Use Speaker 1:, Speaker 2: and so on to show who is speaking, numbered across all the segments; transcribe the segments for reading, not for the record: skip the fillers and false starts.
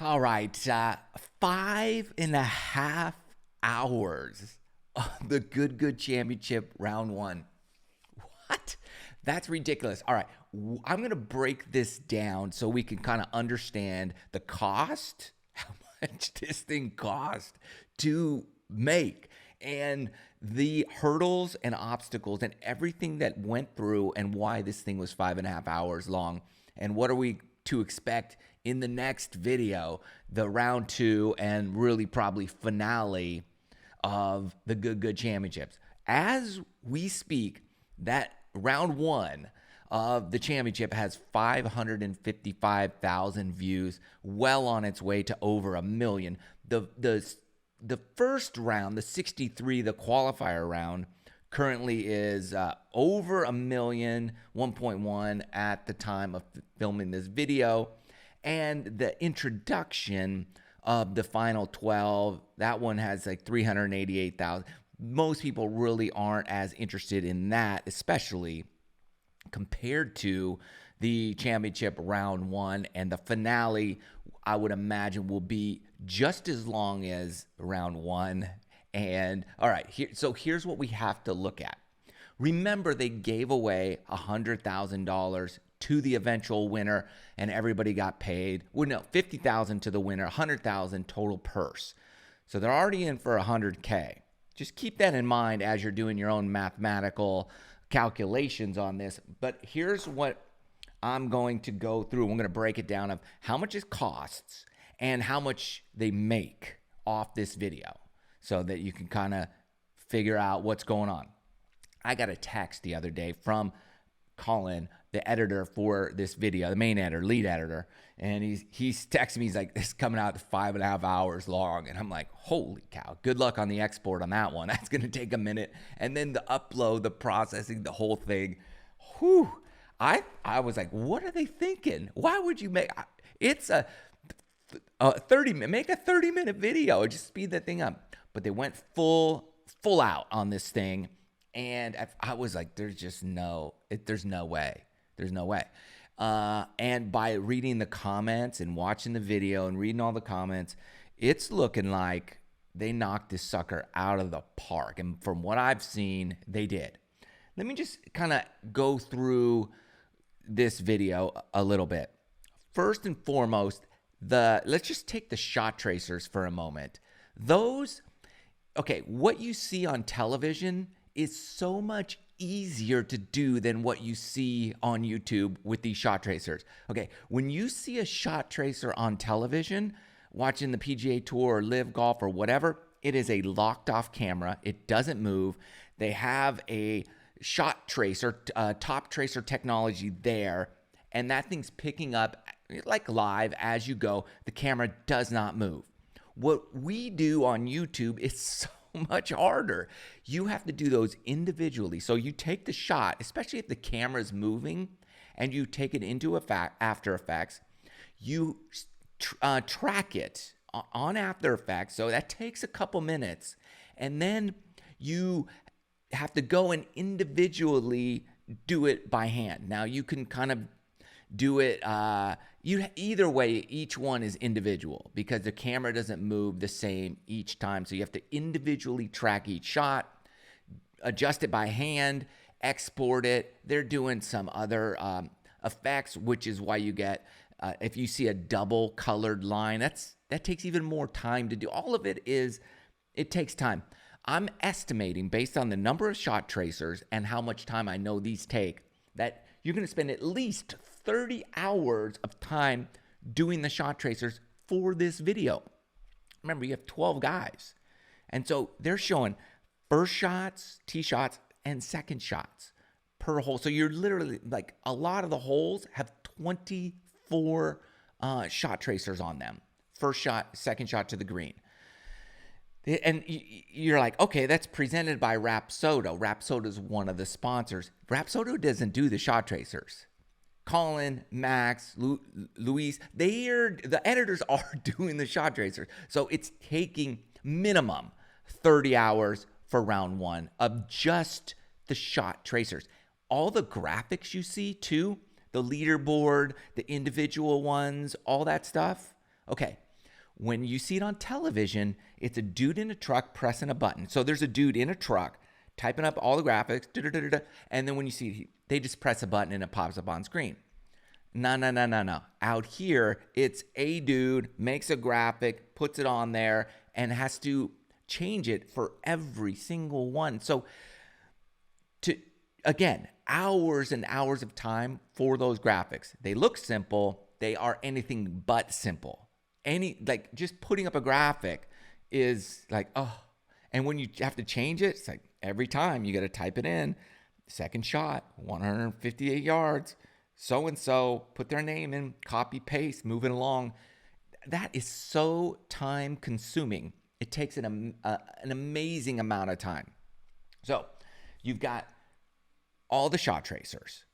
Speaker 1: All right, 5.5 hours of the Good Championship round one. What? That's ridiculous. All right, I'm going to break this down so we can kind of understand the cost, how much this thing cost to make, and the hurdles and obstacles and everything that went through and why this thing was 5.5 hours long. And what are we to expect in the next video, the round two and really probably finale of the Good Championships. As we speak, that round one of the championship has 555,000 views, well on its way to over 1 million. The first round, the 63, the qualifier round, currently is over 1 million, 1.1 at the time of filming this video. And the introduction of the final 12, that one has like 388,000. Most people really aren't as interested in that, especially compared to the championship round one. And the finale, I would imagine, will be just as long as round one. And all right, here's what we have to look at. Remember, they gave away $100,000 to the eventual winner, and everybody got paid. Well, no, $50,000 to the winner, $100,000 total purse. So they're already in for $100K. Just keep that in mind as you're doing your own mathematical calculations on this. But here's what I'm going to go through. I'm going to break it down of how much it costs and how much they make off this video so that you can kind of figure out what's going on. I got a text the other day from Colin, the editor for this video, the main editor, lead editor, and he's texting me. He's like, "This is coming out 5.5 hours long," and I'm like, "Holy cow! Good luck on the export on that one. That's going to take a minute, and then the upload, the processing, the whole thing." Whew! I was like, "What are they thinking? Why would you make it's a 30-minute make a 30-minute video? Just speed that thing up." But they went full out on this thing. And I was like, there's no way. There's no way. And by reading the comments and watching the video and reading all the comments, it's looking like they knocked this sucker out of the park. And from what I've seen, they did. Let me just kind of go through this video a little bit. First and foremost, let's just take the shot tracers for a moment. What you see on television is so much easier to do than what you see on YouTube with these shot tracers. Okay, when you see a shot tracer on television, watching the PGA Tour or Live Golf or whatever, it is a locked off camera. It doesn't move. They have a shot tracer, top tracer technology there, and that thing's picking up like live as you go. The camera does not move. What we do on YouTube is so much harder. You have to do those individually. So you take the shot, especially if the camera is moving, and you take it into After Effects. You track it on After Effects. So that takes a couple minutes. And then you have to go and individually do it by hand. Now you can kind of do it either way. Each one is individual because the camera doesn't move the same each time, so you have to individually track each shot, adjust it by hand, export it. They're doing some other effects, which is why you get if you see a double colored line, that takes even more time to do. All of it takes time. I'm estimating, based on the number of shot tracers and how much time I know these take, that you're going to spend at least 30 hours of time doing the shot tracers for this video. Remember, you have 12 guys. And so they're showing first shots, tee shots, and second shots per hole. So you're literally like, a lot of the holes have 24 shot tracers on them. First shot, second shot to the green. And you're like, okay, that's presented by Rapsodo. Rapsodo is one of the sponsors. Rapsodo doesn't do the shot tracers. Colin, Max, Luis, the editors are doing the shot tracers. So it's taking minimum 30 hours for round one of just the shot tracers. All the graphics you see too, the leaderboard, the individual ones, all that stuff. Okay, When you see it on television, it's a dude in a truck pressing a button. So there's a dude in a truck typing up all the graphics, and then when you see it, they just press a button and it pops up on screen. No. Out here, it's a dude makes a graphic, puts it on there, and has to change it for every single one. So again, hours and hours of time for those graphics. They look simple. They are anything but simple. Just putting up a graphic is like, oh. And when you have to change it, it's like every time you got to type it in. Second shot, 158 yards. So-and-so, put their name in, copy, paste, moving along. That is so time consuming. It takes an amazing amount of time. So you've got all the shot tracers,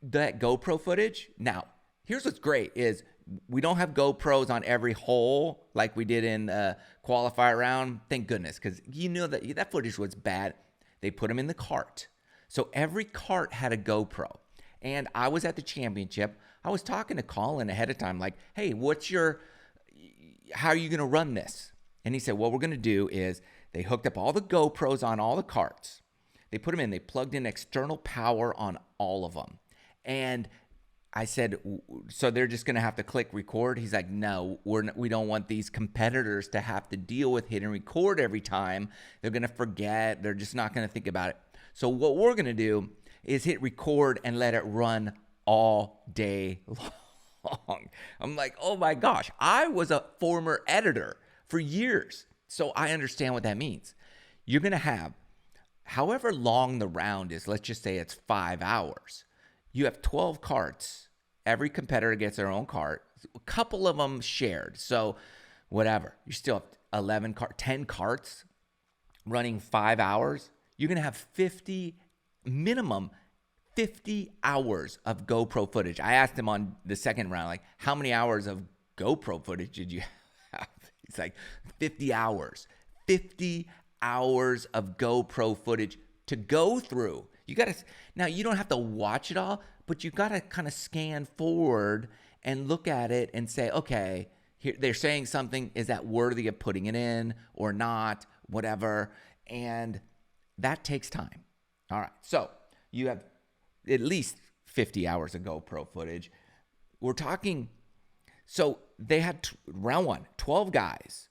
Speaker 1: that GoPro footage. Now, here's what's great is we don't have GoPros on every hole like we did in the qualifier round. Thank goodness, because you know that footage was bad. They put them in the cart. So every cart had a GoPro. And I was at the championship. I was talking to Colin ahead of time, like, hey, how are you going to run this? And he said, what we're going to do is they hooked up all the GoPros on all the carts. They put them in. They plugged in external power on all of them. And I said, so they're just going to have to click record? He's like, no, we don't want these competitors to have to deal with hit and record every time. They're going to forget. They're just not going to think about it. So what we're going to do is hit record and let it run all day long. I'm like, oh my gosh, I was a former editor for years, so I understand what that means. You're going to have, however long the round is, let's just say it's 5 hours. You have 12 carts. Every competitor gets their own cart. A couple of them shared, so whatever. You still have 10 carts running 5 hours. You're going to have minimum 50 hours of GoPro footage. I asked him on the second round, like, how many hours of GoPro footage did you have? He's like, 50 hours. 50 hours of GoPro footage to go through. Now you don't have to watch it all, but you got to kind of scan forward and look at it and say, okay, here they're saying something. Is that worthy of putting it in or not? Whatever. And that takes time. All right. So you have at least 50 hours of GoPro footage. We're talking, so they had round one, 12 guys.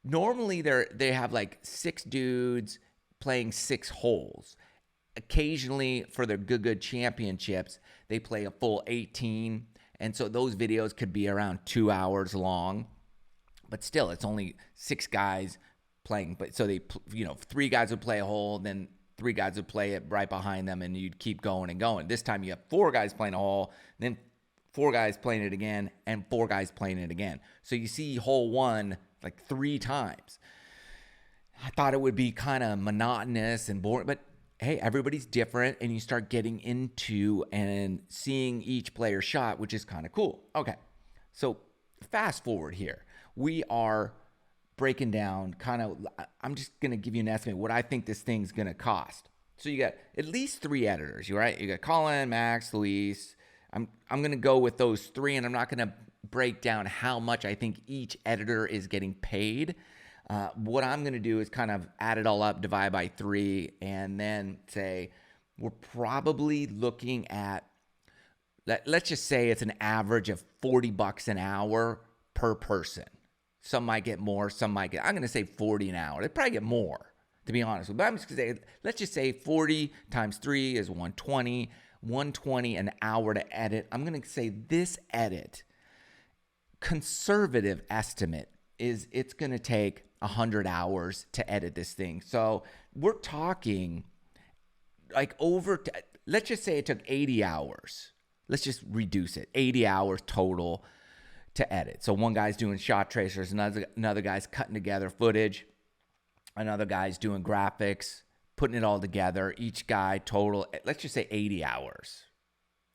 Speaker 1: Normally they have like 6 dudes playing 6 holes. Occasionally for their good championships, they play a full 18. And so those videos could be around 2 hours long, but still it's only 6 guys playing. But so 3 guys would play a hole, then 3 guys would play it right behind them, and you'd keep going and going. This time you have 4 guys playing a hole, then 4 guys playing it again, and 4 guys playing it again. So you see hole 1 like 3 times. I thought it would be kind of monotonous and boring, but hey, everybody's different, and you start getting into and seeing each player's shot, which is kind of cool. Okay, so fast forward here. We are breaking down I'm just going to give you an estimate what I think this thing's going to cost. So you got at least 3 editors, right? You got Colin, Max, Luis. I'm going to go with those 3, and I'm not going to break down how much I think each editor is getting paid. What I'm going to do is kind of add it all up, divide by 3, and then say we're probably looking at, let's just say it's an average of $40 an hour per person. Some might get more, I'm going to say 40 an hour. They probably get more, to be honest with you. But I'm just going to say, let's just say 40 times 3 is 120, 120 an hour to edit. I'm going to say this edit, conservative estimate is it's going to take 100 hours to edit this thing. So we're talking like let's just say it took 80 hours. Let's just reduce it, 80 hours total to edit. So one guy's doing shot tracers, another guy's cutting together footage, another guy's doing graphics, putting it all together. Each guy total, let's just say 80 hours.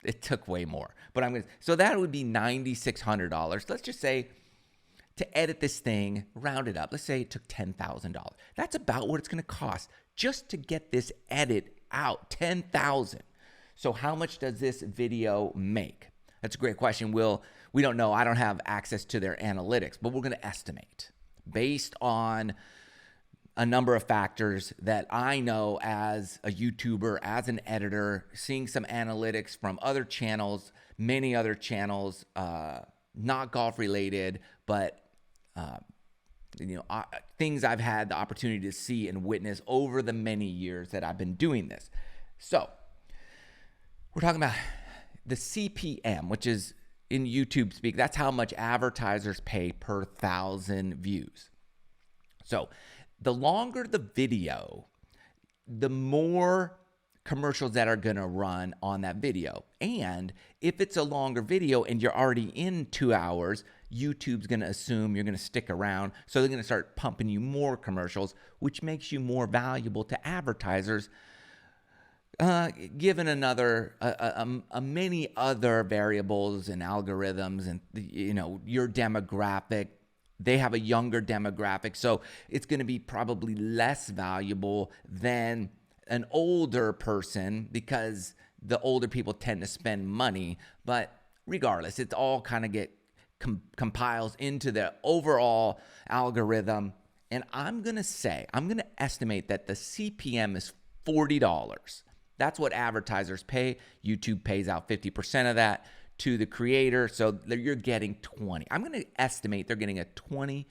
Speaker 1: It took way more, but so that would be $9,600. Let's just say to edit this thing, round it up. Let's say it took $10,000. That's about what it's going to cost just to get this edit out, $10,000. So how much does this video make? That's a great question. We'll we don't know. I don't have access to their analytics, but we're going to estimate based on a number of factors that I know as a YouTuber, as an editor, seeing some analytics from other channels, many other channels, not golf related, but things I've had the opportunity to see and witness over the many years that I've been doing this. So we're talking about the CPM, which is in YouTube speak, that's how much advertisers pay per 1,000 views. So the longer the video, the more commercials that are going to run on that video. And if it's a longer video and you're already in 2 hours, YouTube's going to assume you're going to stick around. So they're going to start pumping you more commercials, which makes you more valuable to advertisers, given many other variables and algorithms and, your demographic. They have a younger demographic, so it's going to be probably less valuable than an older person because the older people tend to spend money. But regardless, it's all kind of compiles into the overall algorithm. And I'm going to estimate that the CPM is $40. That's what advertisers pay. YouTube pays out 50% of that to the creator, so you're getting $20. I'm going to estimate they're getting a $20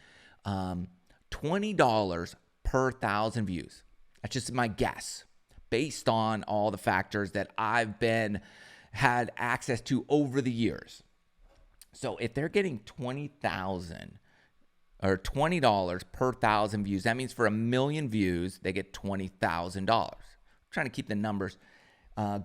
Speaker 1: per 1,000 views. That's just my guess, based on all the factors that I've had access to over the years. So if they're getting $20,000 or $20 per 1,000 views, that means for 1 million views they get $20,000. I'm trying to keep the numbers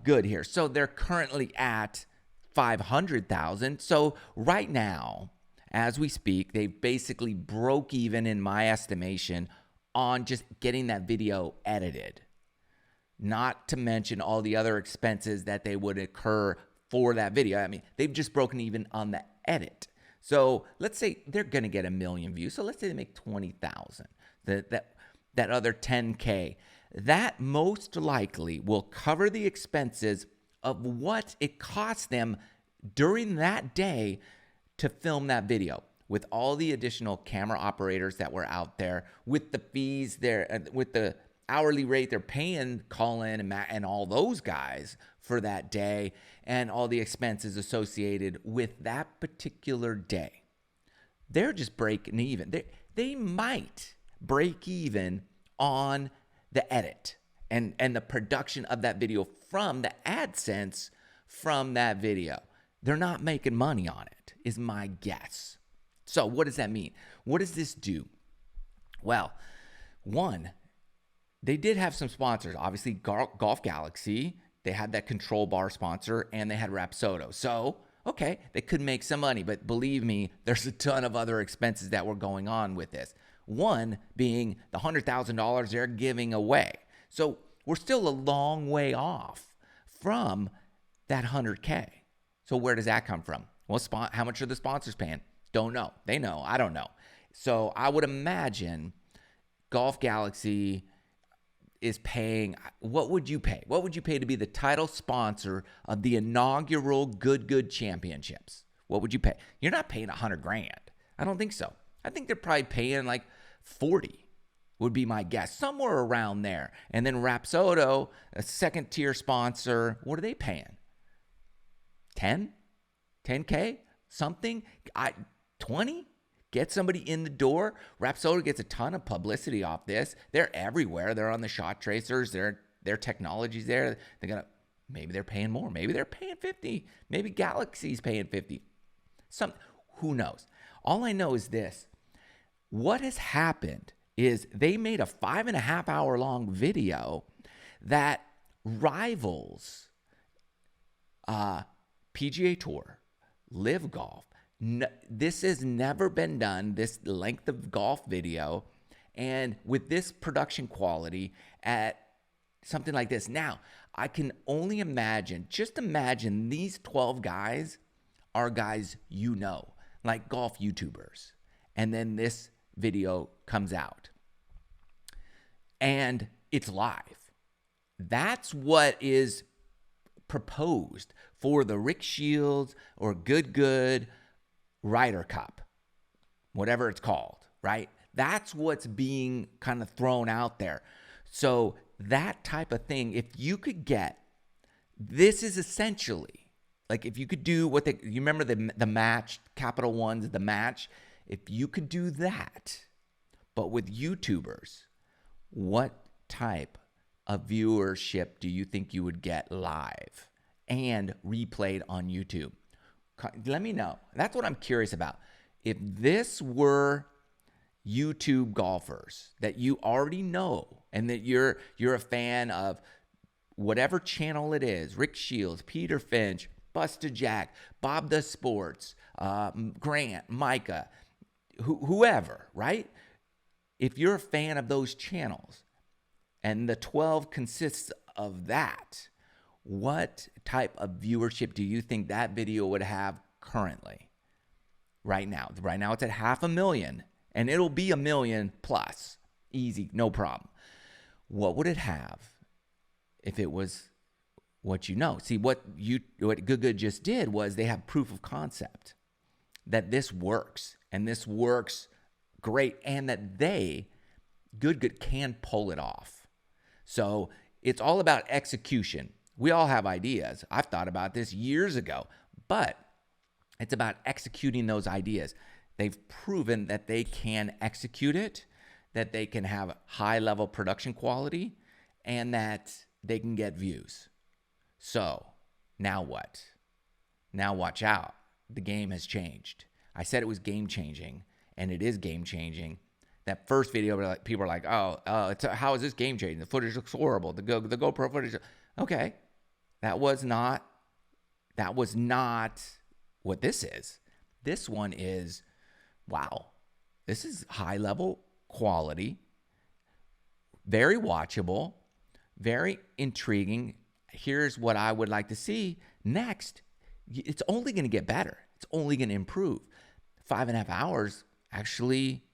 Speaker 1: good here. So they're currently at 500,000. So right now, as we speak, they basically broke even, in my estimation, on just getting that video edited. Not to mention all the other expenses that they would occur for that video. I mean, they've just broken even on the edit. So let's say they're going to get 1 million views. So let's say they make 20,000. That other 10K, that most likely will cover the expenses of what it cost them during that day to film that video, with all the additional camera operators that were out there, with the fees there, with the hourly rate they're paying Colin and all those guys for that day, and all the expenses associated with that particular day. They're just breaking even. They might break even on the edit and the production of that video from the AdSense from that video. They're not making money on it, is my guess. So what does that mean? What does this do? Well, one, they did have some sponsors. Obviously, Golf Galaxy, they had that control bar sponsor, and they had Rapsodo. So, okay, they could make some money, but believe me, there's a ton of other expenses that were going on with this. One being the $100,000 they're giving away. So we're still a long way off from that 100K. So where does that come from? Well, how much are the sponsors paying? Don't know. They know. I don't know. So I would imagine Golf Galaxy is paying. What would you pay? What would you pay to be the title sponsor of the inaugural Good Championships? What would you pay? You're not paying $100,000. I don't think so. I think they're probably paying like 40 would be my guess, somewhere around there. And then Rapsodo, a second tier sponsor, what are they paying? 10K, something, 20, get somebody in the door. Rapsodo gets a ton of publicity off this. They're everywhere. They're on the shot tracers. Their technology's there. Maybe they're paying more. Maybe they're paying 50. Maybe Galaxy's paying 50. Who knows? All I know is this. What has happened is they made a 5.5 hour long video that rivals PGA Tour, Live Golf. This has never been done, this length of golf video, and with this production quality at something like this. Now, I can only imagine, just imagine these 12 guys are guys like golf YouTubers. And then this video comes out and it's live. That's what is proposed for the Rick Shields or Good Ryder Cup, whatever it's called, right? That's what's being kind of thrown out there. So that type of thing, if you could get, this is essentially, like if you could do what you remember the match, Capital One's The Match, if you could do that, but with YouTubers, what type of viewership do you think you would get live and replayed on YouTube? Let me know. That's what I'm curious about. If this were YouTube golfers that you already know and that you're a fan of whatever channel it is, Rick Shields, Peter Finch, Busta Jack, Bob the Sports, Grant, Micah, whoever, right? If you're a fan of those channels and the 12 consists of that, what type of viewership do you think that video would have currently? Right now it's at 500,000, and it'll be 1 million plus. Easy, no problem. What would it have if it was what you know? See, what Good just did was they have proof of concept that this works, and this works great, and that Good can pull it off. So it's all about execution. We all have ideas. I've thought about this years ago, but it's about executing those ideas. They've proven that they can execute it, that they can have high level production quality, and that they can get views. So now what? Now watch out. The game has changed. I said it was game changing, and it is game changing. That first video, people are like, how is this game changing? The footage looks horrible. The GoPro footage. Okay. That was not what this is. This one is, wow, this is high level quality, very watchable, very intriguing. Here's what I would like to see next. It's only going to get better. It's only going to improve. 5.5 hours actually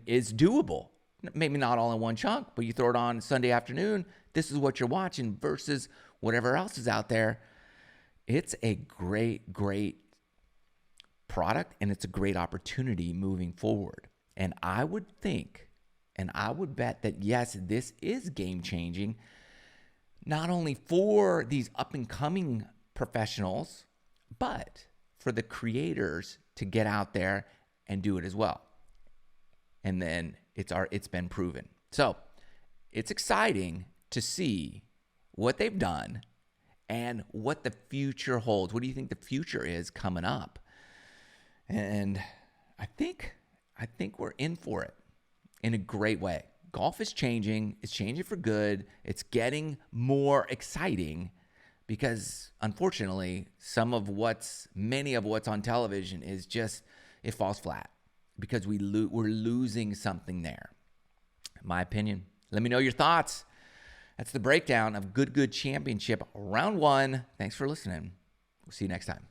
Speaker 1: is doable. Maybe not all in one chunk, but you throw it on Sunday afternoon. This is what you're watching versus whatever else is out there. It's a great, great product, and it's a great opportunity moving forward. And I would think, and I would bet that, yes, this is game changing, not only for these up and coming professionals, but for the creators to get out there and do it as well. And then it's been proven. So it's exciting to see what they've done and what the future holds. What do you think the future is coming up? And I think we're in for it in a great way. Golf is changing. It's changing for good. It's getting more exciting because, unfortunately, many of what's on television is just, it falls flat because we're losing something there. In my opinion. Let me know your thoughts. That's the breakdown of Good Championship Round 1. Thanks for listening. We'll see you next time.